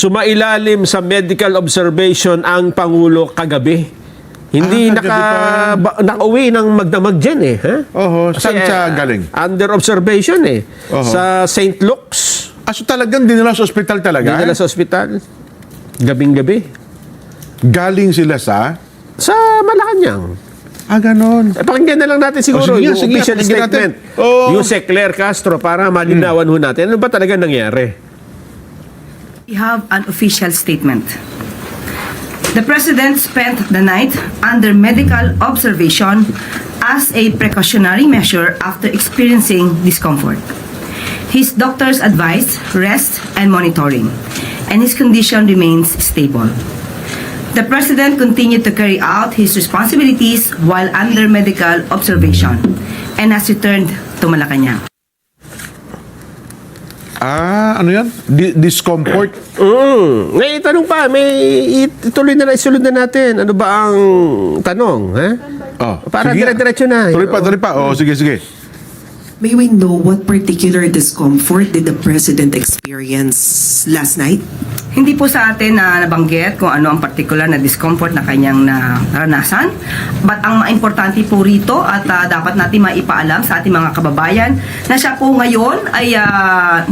Sumailalim sa medical observation ang Pangulo kagabi. Hindi nakauwi ng magdamag dyan eh. Ha? Oho, saan siya galing? Under observation eh. Oho. Sa St. Luke's. So talagang dinala sa ospital talaga? Dinala sa ospital. Gabing-gabi. Galing sila sa? Sa Malacanang. Ganon. Pakinggan na lang natin siguro sige, yung sige, official pakinggan statement. natin. Oh. Yusek Claire Castro para malinawan ho natin. Ano ba talaga nangyari? We have an official statement. The President spent the night under medical observation as a precautionary measure after experiencing discomfort. His doctors advised rest and monitoring, and his condition remains stable. The President continued to carry out his responsibilities while under medical observation and has returned to Malacanang. Ano yan? Discomfort? May tanong pa, ituloy na isulod na natin. Ano ba ang tanong? Ha? Para sige. dire-diretso na. Tuloy pa. Sige, sige. May we know what particular discomfort did the President experience last night? Hindi po sa atin na nabanggit kung ano ang particular na discomfort na kanyang naranasan. But ang maimportante po rito at dapat natin maipaalam sa ating mga kababayan na siya po ngayon ay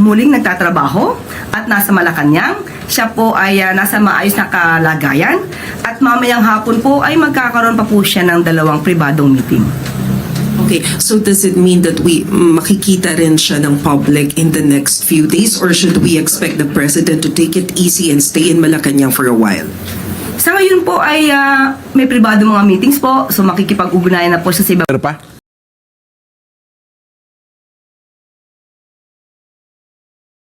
muling nagtatrabaho at nasa Malacanang. Siya po ay nasa maayos na kalagayan at mamayang hapon po ay magkakaroon pa po siya ng 2 pribadong meeting. Okay, so does it mean that makikita rin siya ng public in the next few days, or should we expect the President to take it easy and stay in Malacanang for a while? Sa ngayon po ay may pribado mga meetings po, so makikipag-ugnayan na po siya sa iba. Pa?